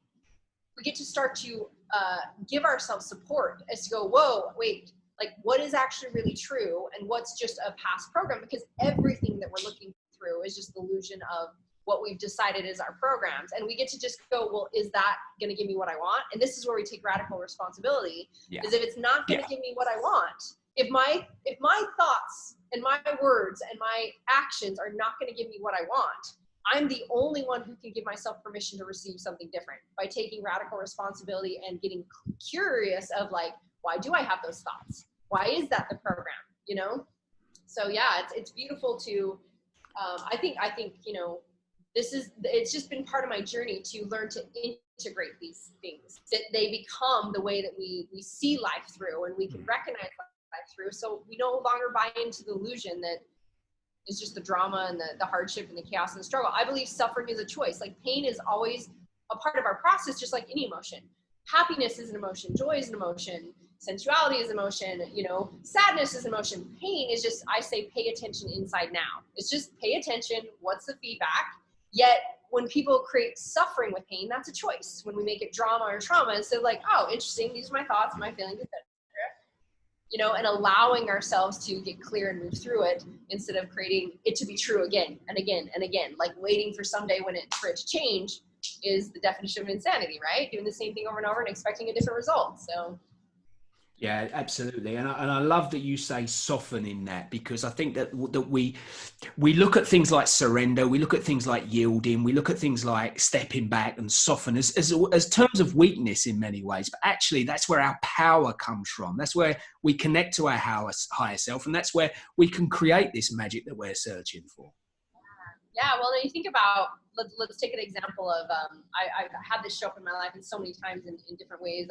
start to give ourselves support as to go, whoa, wait, like what is actually really true and what's just a past program? Because everything that we're looking through is just the illusion of what we've decided is our programs. And we get to just go, well, is that going to give me what I want? And this is where we take radical responsibility. Because if it's not going to give me what I want, if my thoughts and my words and my actions are not going to give me what I want, I'm the only one who can give myself permission to receive something different by taking radical responsibility and getting curious of like, why do I have those thoughts? Why is that the program? So yeah, it's beautiful to, I think, it's just been part of my journey to learn to integrate these things, that they become the way that we see life through, and we can recognize life through. So we no longer buy into the illusion that it's just the drama and the hardship and the chaos and the struggle. I believe suffering is a choice. Like pain is always a part of our process, just like any emotion. Happiness is an emotion. Joy is an emotion. Sensuality is emotion. Sadness is emotion. Pain is just, I say, pay attention inside now. It's just pay attention. What's the feedback? Yet when people create suffering with pain, that's a choice. When we make it drama or trauma, instead of like, oh, interesting, these are my thoughts, my feelings, etc. And allowing ourselves to get clear and move through it instead of creating it to be true again and again and again. Like waiting for someday for it to change is the definition of insanity, right? Doing the same thing over and over and expecting a different result. So. Yeah, absolutely. And I love that you say soften in that, because I think that we look at things like surrender, we look at things like yielding, we look at things like stepping back and soften as terms of weakness in many ways. But actually, that's where our power comes from. That's where we connect to our higher self. And that's where we can create this magic that we're searching for. Yeah, well, then you think about, let's take an example of, I've had this show up in my life in so many times in different ways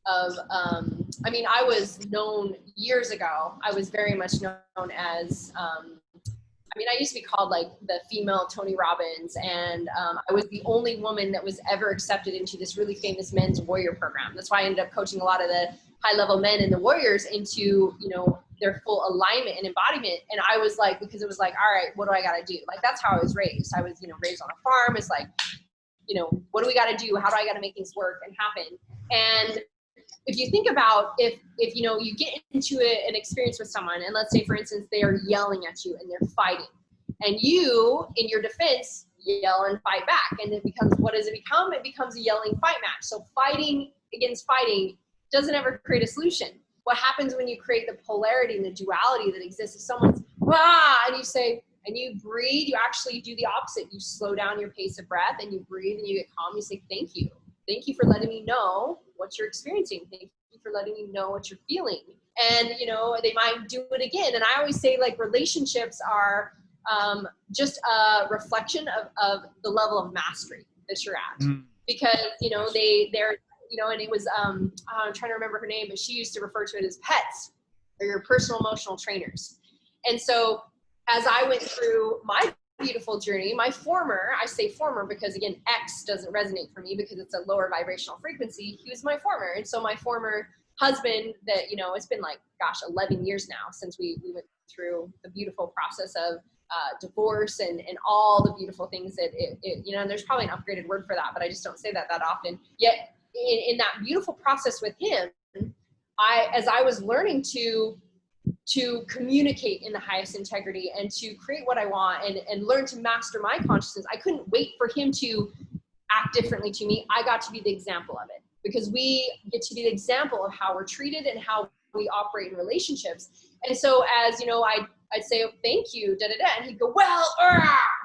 I was known years ago. I was very much known as, I used to be called like the female Tony Robbins, and I was the only woman that was ever accepted into this really famous men's warrior program. That's why I ended up coaching a lot of the high-level men and the warriors into, their full alignment and embodiment. And I was like, because it was like, all right, what do I got to do? Like, that's how I was raised. I was, raised on a farm. It's like, what do we got to do? How do I got to make things work and happen? And if you think about if you get into an experience with someone, and let's say, for instance, they are yelling at you and they're fighting, and you, in your defense, yell and fight back, and it becomes, what does it become? It becomes a yelling fight match. So fighting against fighting doesn't ever create a solution. What happens when you create the polarity and the duality that exists? If someone's and you say, and you breathe, you actually do the opposite. You slow down your pace of breath and you breathe and you get calm. You say, thank you. Thank you for letting me know what you're experiencing. Thank you for letting me know what you're feeling. And, they might do it again. And I always say, like, relationships are just a reflection of the level of mastery that you're at. Because, they're, and it was, I'm trying to remember her name, but she used to refer to it as pets, or your personal emotional trainers. And so as I went through my beautiful journey, I say former because, again, X doesn't resonate for me because it's a lower vibrational frequency. He was my former. And so my former husband that, it's been like, 11 years now since we went through the beautiful process of divorce and all the beautiful things that and there's probably an upgraded word for that, but I just don't say that often. Yet in that beautiful process with him, as I was learning to to communicate in the highest integrity and to create what I want and learn to master my consciousness. I couldn't wait for him to act differently to me. I got to be the example of it, because we get to be the example of how we're treated and how we operate in relationships. And so as, you know, I'd say, oh, thank you, da, da, da. And he'd go, well,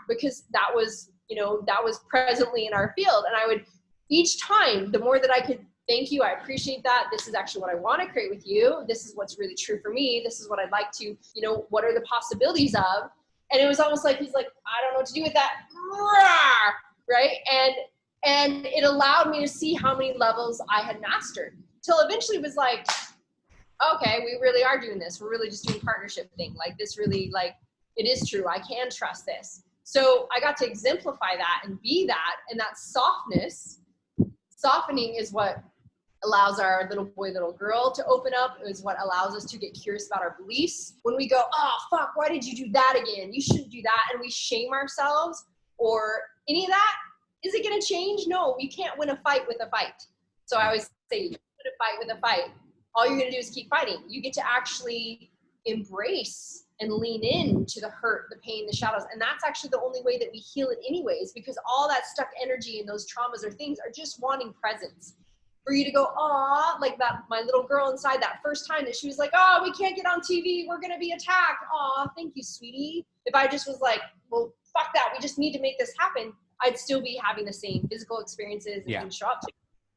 because that was, you know, that was presently in our field. And I would, each time, the more that I could, thank you, I appreciate that. This is actually what I want to create with you. This is what's really true for me. This is what I'd like to, you know, what are the possibilities of? And it was almost like, he's like, I don't know what to do with that. Right. And it allowed me to see how many levels I had mastered, till eventually it was like, okay, we really are doing this. We're really just doing partnership thing. Like this really, like, it is true. I can trust this. So I got to exemplify that and be that. And that softness, softening is what allows our little boy, little girl to open up, is what allows us to get curious about our beliefs. When we go, oh, fuck, why did you do that again? You shouldn't do that. And we shame ourselves or any of that. Is it going to change? No, you can't win a fight with a fight. So I always say, you win a fight with a fight. All you're going to do is keep fighting. You get to actually embrace and lean into the hurt, the pain, the shadows. And that's actually the only way that we heal it anyways, because all that stuck energy and those traumas or things are just wanting presence. For you to go, aw, like that, my little girl inside, that first time that she was like, oh, we can't get on TV, we're going to be attacked. Aw, thank you, sweetie. If I just was like, well, fuck that, we just need to make this happen, I'd still be having the same physical experiences and show up to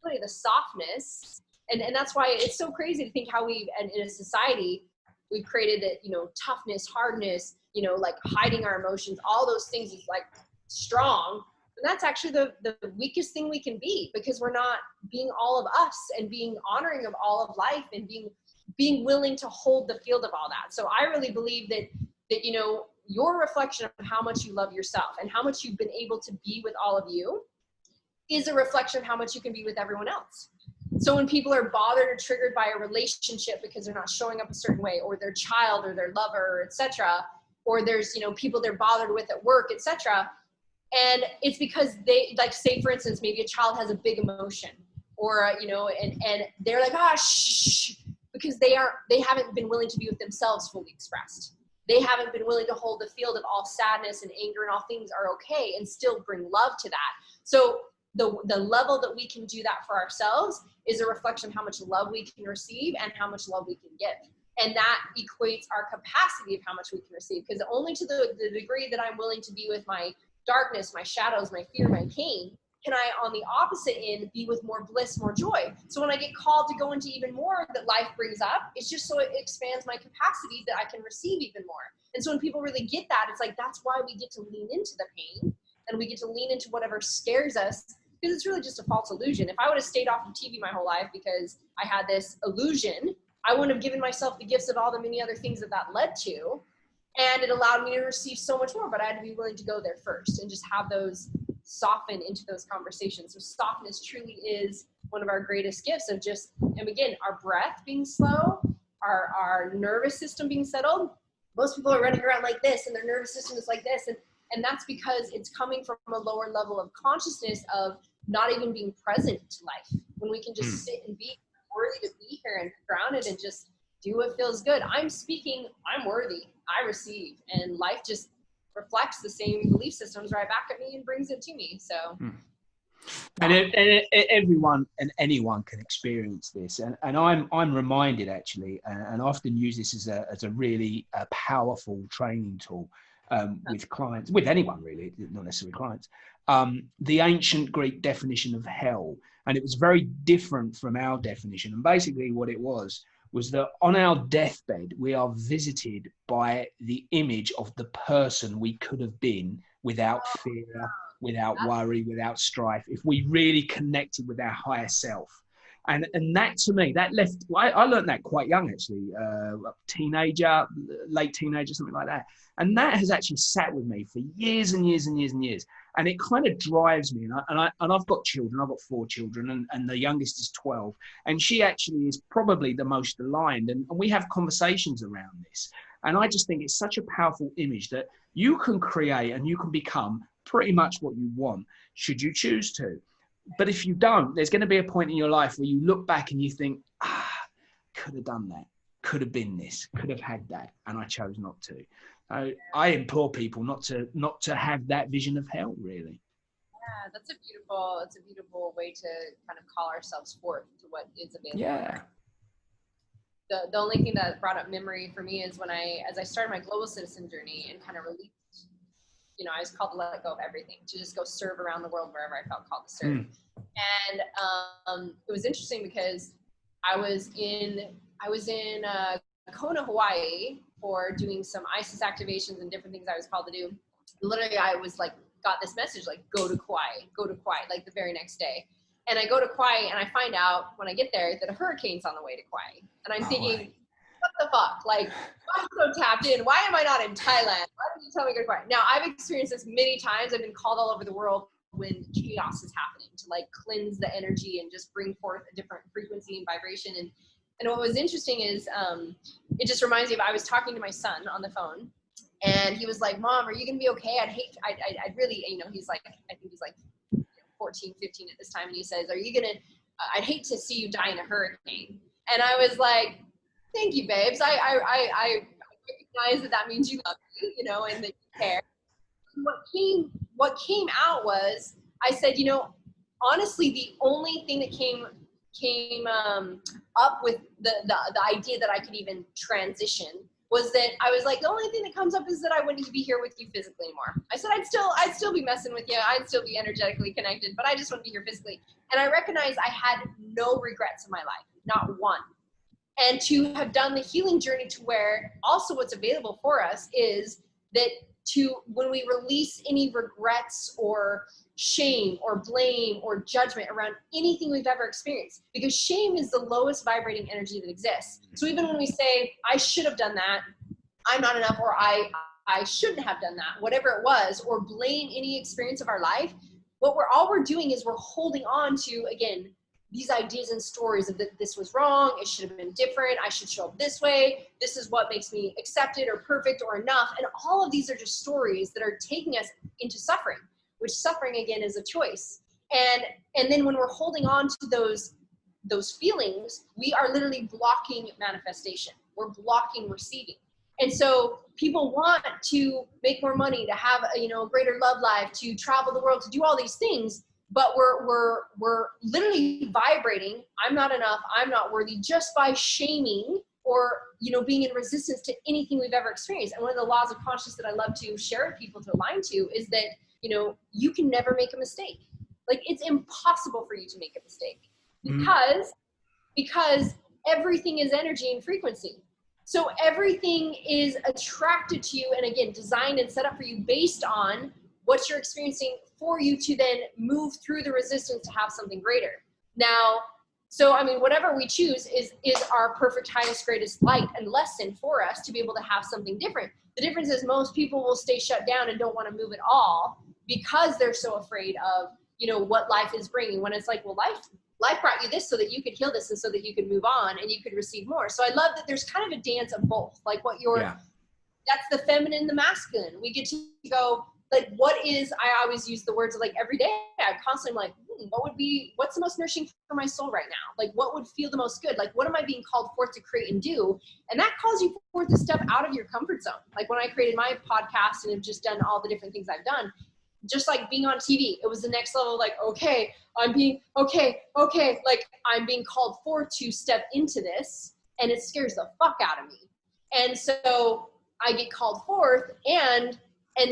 really the softness. And that's why it's so crazy to think how we, and in a society, we've created that, you know, toughness, hardness, you know, like hiding our emotions, all those things is like strong. And that's actually the weakest thing we can be, because we're not being all of us and being honoring of all of life and being willing to hold the field of all that. So I really believe that, you know, your reflection of how much you love yourself and how much you've been able to be with all of you is a reflection of how much you can be with everyone else. So when people are bothered or triggered by a relationship because they're not showing up a certain way, or their child or their lover, etc., or there's, you know, people they're bothered with at work, etc., and it's because they, like, say for instance, maybe a child has a big emotion, or, you know, and they're like, ah, shh, because they haven't been willing to be with themselves fully expressed. They haven't been willing to hold the field of all sadness and anger and all things are okay and still bring love to that. So the level that we can do that for ourselves is a reflection of how much love we can receive and how much love we can give. And that equates our capacity of how much we can receive, because only to the degree that I'm willing to be with my darkness, my shadows, my fear, my pain, can I, on the opposite end, be with more bliss, more joy. So when I get called to go into even more that life brings up, it's just so it expands my capacity that I can receive even more. And so when people really get that, it's like, that's why we get to lean into the pain, and we get to lean into whatever scares us, because it's really just a false illusion. If I would have stayed off of TV my whole life because I had this illusion, I wouldn't have given myself the gifts of all the many other things that led to. And it allowed me to receive so much more, but I had to be willing to go there first and just have those soften into those conversations. So softness truly is one of our greatest gifts of just, and again, our breath being slow, our nervous system being settled. Most people are running around like this and their nervous system is like this. And that's because it's coming from a lower level of consciousness of not even being present to life. When we can just sit and be worthy to be here and grounded and just do what feels good. I'm speaking, I'm worthy, I receive, and life just reflects the same belief systems right back at me and brings it to me. So and everyone and anyone can experience this, and I'm reminded actually, and I often use this as a really powerful training tool with clients, with anyone really, not necessarily clients, the ancient Greek definition of hell. And it was very different from our definition, and basically what it was that on our deathbed, we are visited by the image of the person we could have been without fear, without worry, without strife, if we really connected with our higher self. And that, to me, that left, I learned that quite young, actually, teenager, late teenager, something like that. And that has actually sat with me for years and years and years and years. And it kind of drives me. And I've got children. I've got 4 children, and the youngest is 12. And she actually is probably the most aligned. And we have conversations around this. And I just think it's such a powerful image that you can create and you can become pretty much what you want, should you choose to. But if you don't, there's going to be a point in your life where you look back and you think, could have done that. could have been this, could have had that, and I chose not to. I implore people not to have that vision of hell, really. Yeah, that's a beautiful way to kind of call ourselves forth to what is available. Yeah. The only thing that brought up memory for me is when as I started my global citizen journey and kind of released, I was called to let go of everything, to just go serve around the world wherever I felt called to serve. And it was interesting because I was in Kona, Hawaii, for doing some ISIS activations and different things I was called to do. Literally, I was like, got this message, like, go to Kauai, like the very next day. And I go to Kauai and I find out when I get there that a hurricane's on the way to Kauai. And I'm thinking, what the fuck? Like, I'm so tapped in. Why am I not in Thailand? Why didn't you tell me to go to Kauai? Now, I've experienced this many times. I've been called all over the world when chaos is happening, to like cleanse the energy and just bring forth a different frequency and vibration. And what was interesting is it just reminds me of, I was talking to my son on the phone, and he was like, Mom, are you going to be okay? I'd really, he's like, I think he's like 14, 15 at this time. And he says, I'd hate to see you die in a hurricane. And I was like, thank you, babes. I recognize that means you love me, and that you care. What came out was, I said, honestly, the only thing that came up with the idea that I could even transition was that I was like, the only thing that comes up is that I wouldn't be here with you physically anymore. I said, I'd still be messing with you. I'd still be energetically connected, but I just wouldn't be here physically. And I recognized I had no regrets in my life, not one. And to have done the healing journey, to where also what's available for us is that when we release any regrets or shame or blame or judgment around anything we've ever experienced, because shame is the lowest vibrating energy that exists. So even when we say, I should have done that, I'm not enough, or I shouldn't have done that, whatever it was, or blame any experience of our life, all we're doing is we're holding on to, again, these ideas and stories of that this was wrong, it should have been different, I should show up this way, this is what makes me accepted or perfect or enough. And all of these are just stories that are taking us into suffering, which suffering, again, is a choice. And then when we're holding on to those feelings, we are literally blocking manifestation. We're blocking receiving. And so people want to make more money, to have a greater love life, to travel the world, to do all these things, but we're literally vibrating, I'm not enough, I'm not worthy, just by shaming or being in resistance to anything we've ever experienced. And one of the laws of consciousness that I love to share with people to align to is that you can never make a mistake. Like, it's impossible for you to make a mistake because everything is energy and frequency. So everything is attracted to you, and again, designed and set up for you based on what you're experiencing, for you to then move through the resistance to have something greater. Now, so whatever we choose is our perfect, highest, greatest light and lesson for us to be able to have something different. The difference is most people will stay shut down and don't want to move at all because they're so afraid of what life is bringing, when it's like, well, life brought you this so that you could heal this and so that you could move on and you could receive more. So I love that there's kind of a dance of both, like that's the feminine and the masculine. We get to go, like, I always use the words of, like, every day I'm constantly like, what's the most nourishing for my soul right now? Like, what would feel the most good? Like, what am I being called forth to create and do? And that calls you forth to step out of your comfort zone. Like, when I created my podcast and have just done all the different things I've done, just like being on TV, it was the next level. Like, okay, like, I'm being called forth to step into this, and it scares the fuck out of me. And so I get called forth, and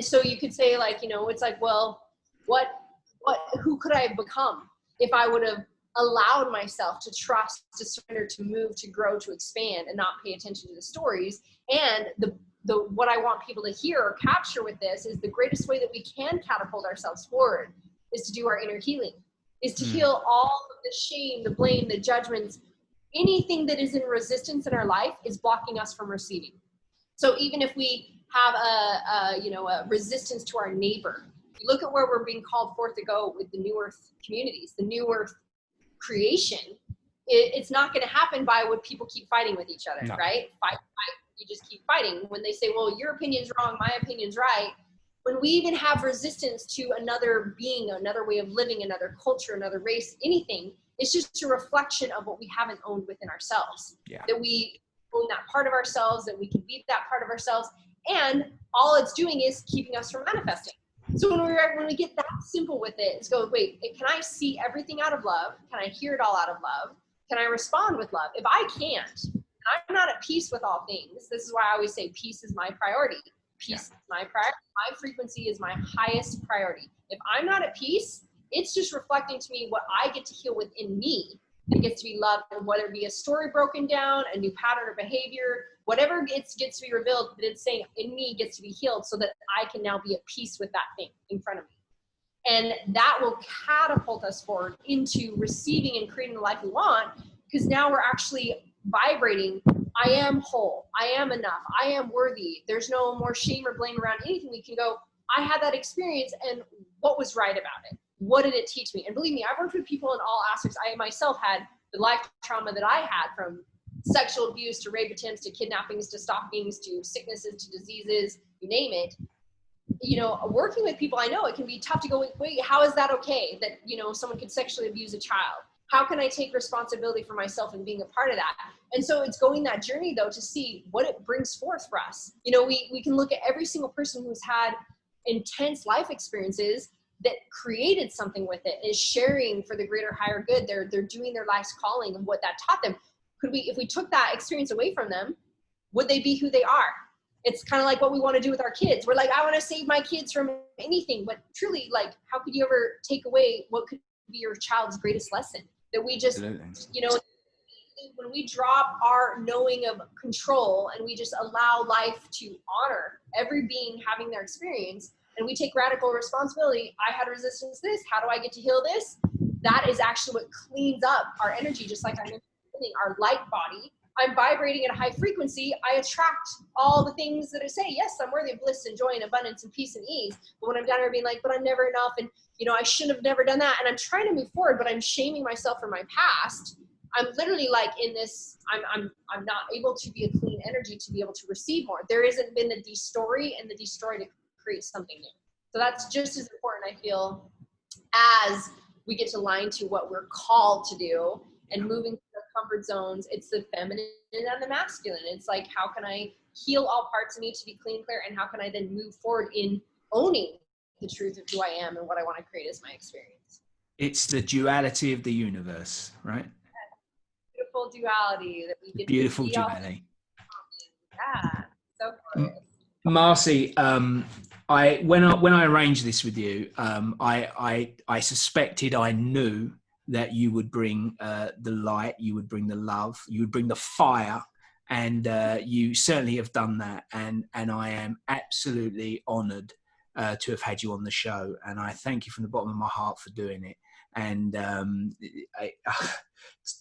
so you could say, like, it's like, well, who could I have become if I would have allowed myself to trust, to surrender, to move, to grow, to expand, and not pay attention to the stories? And what I want people to hear or capture with this is the greatest way that we can catapult ourselves forward is to do our inner healing, is to heal all of the shame, the blame, the judgments. Anything that is in resistance in our life is blocking us from receiving. So even if we have a resistance to our neighbor, you look at where we're being called forth to go with the New Earth communities, the New Earth creation. It's not going to happen by what people keep fighting with each other, right? Fight. You just keep fighting. When they say, well, your opinion's wrong, my opinion's right. When we even have resistance to another being, another way of living, another culture, another race, anything, it's just a reflection of what we haven't owned within ourselves. Yeah. That we own that part of ourselves, that we can be that part of ourselves. And all it's doing is keeping us from manifesting. So when we get that simple with it, it's go, wait, can I see everything out of love? Can I hear it all out of love? Can I respond with love? If I can't, and I'm not at peace with all things, this is why I always say peace is my priority. Peace is my priority. My frequency is my highest priority. If I'm not at peace, it's just reflecting to me what I get to heal within me that gets to be loved, and whether it be a story broken down, a new pattern or behavior, whatever gets to be revealed, but it's saying in me gets to be healed so that I can now be at peace with that thing in front of me. And that will catapult us forward into receiving and creating the life we want, because now we're actually vibrating. I am whole. I am enough. I am worthy. There's no more shame or blame around anything. We can go, I had that experience, and what was right about it? What did it teach me? And believe me, I've worked with people in all aspects. I myself had the life trauma that I had, from sexual abuse to rape attempts to kidnappings to stalkings to sicknesses to diseases, you name it. You know, working with people, I know it can be tough to go, wait, how is that okay that, you know, someone could sexually abuse a child? How can I take responsibility for myself and being a part of that? And so it's going that journey, though, to see what it brings forth for us. You know, we can look at every single person who's had intense life experiences that created something with it, is sharing for the greater higher good. They're doing their life's calling and what that taught them. Could we, if we took that experience away from them, would they be who they are? It's kind of like what we want to do with our kids. We're like, I want to save my kids from anything, but truly, like, how could you ever take away what could be your child's greatest lesson? That we just, you know, when we drop our knowing of control and we just allow life to honor every being having their experience, and we take radical responsibility. I had resistance to this. How do I get to heal this? That is actually what cleans up our energy, just like I mentioned, our light body. I'm vibrating at a high frequency. I attract all the things that I say, yes, I'm worthy of bliss and joy and abundance and peace and ease. But when I'm down here being like, but I'm never enough, and, you know, I should have never done that, and I'm trying to move forward, but I'm shaming myself for my past, I'm literally like in this, I'm not able to be a clean energy to be able to receive more. There hasn't been the de-story and the destroy to create something new. So that's just as important, I feel, as we get to align to what we're called to do and moving through our comfort zones. It's the feminine and the masculine. It's like, how can I heal all parts of me to be clean, clear, and how can I then move forward in owning the truth of who I am and what I want to create as my experience? It's the duality of the universe, right? Beautiful duality that we get Beautiful to see duality. Yeah, so cool. Marci, when I arranged this with you, I suspected, I knew that you would bring the light, you would bring the love, you would bring the fire, and you certainly have done that. And I am absolutely honoured to have had you on the show, and I thank you from the bottom of my heart for doing it. And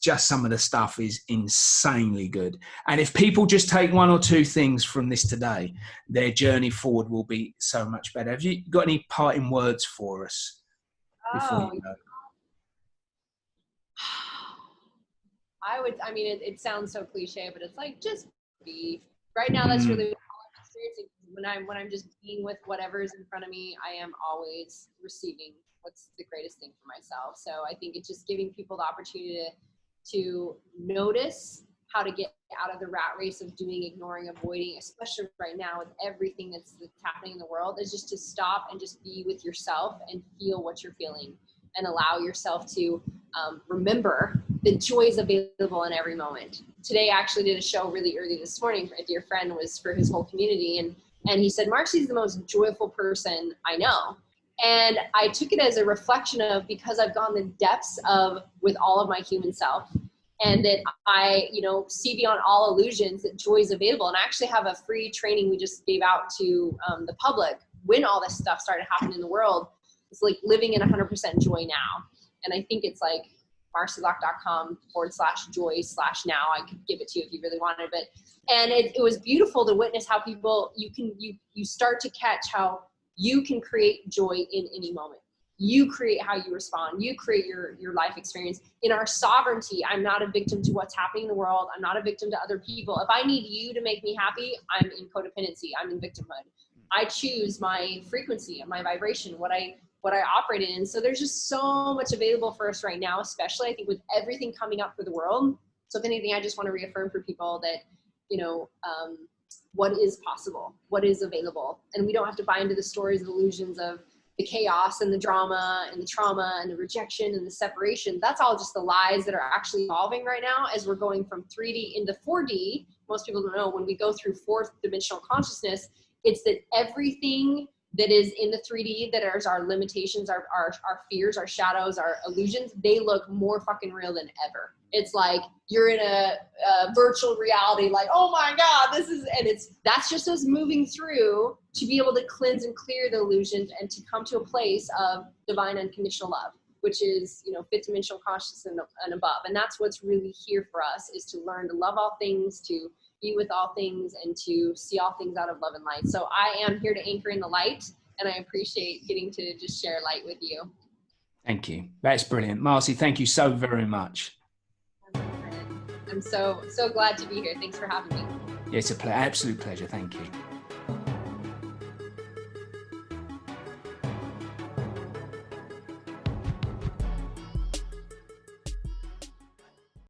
just some of the stuff is insanely good. And if people just take one or two things from this today, their journey forward will be so much better. Have you got any parting words for us before you go? I mean, it sounds so cliche, but it's like, just be. Right now, that's really all I'm experiencing. When I'm just being with whatever is in front of me, I am always receiving what's the greatest thing for myself. So I think it's just giving people the opportunity to notice how to get out of the rat race of doing, ignoring, avoiding, especially right now with everything that's happening in the world, is just to stop and just be with yourself and feel what you're feeling and allow yourself to remember that joy is available in every moment. Today, I actually did a show really early this morning. A dear friend was for his whole community, and he said, Marci's the most joyful person I know. And I took it as a reflection of, because I've gone the depths of with all of my human self, and that I, you know, see beyond all illusions that joy is available. And I actually have a free training we just gave out to the public when all this stuff started happening in the world. It's like living in 100% joy now. And I think it's like marcilock.com/joy/now. I could give it to you if you really wanted, but, and it was beautiful to witness how people, you start to catch how you can create joy in any moment. You create how you respond. You create your life experience. In our sovereignty, I'm not a victim to what's happening in the world. I'm not a victim to other people. If I need you to make me happy, I'm in codependency. I'm in victimhood. I choose my frequency, my vibration, what I operate in. So there's just so much available for us right now, especially I think with everything coming up for the world. So if anything, I just want to reaffirm for people that what is possible, what is available. And we don't have to buy into the stories and illusions of the chaos and the drama and the trauma and the rejection and the separation. That's all just the lies that are actually evolving right now as we're going from 3D into 4D. Most people don't know, when we go through fourth dimensional consciousness, it's that everything that is in the 3D, that is our limitations, our fears, our shadows, our illusions, they look more fucking real than ever. It's like you're in a virtual reality, like, oh my God, that's just us moving through to be able to cleanse and clear the illusions and to come to a place of divine unconditional love, which is, fifth dimensional consciousness and above. And that's what's really here for us, is to learn to love all things, to be with all things, and to see all things out of love and light. So I am here to anchor in the light, and I appreciate getting to just share light with you. Thank you. That's brilliant. Marci, thank you so very much. I'm so glad to be here. Thanks for having me. It's an absolute pleasure. Thank you.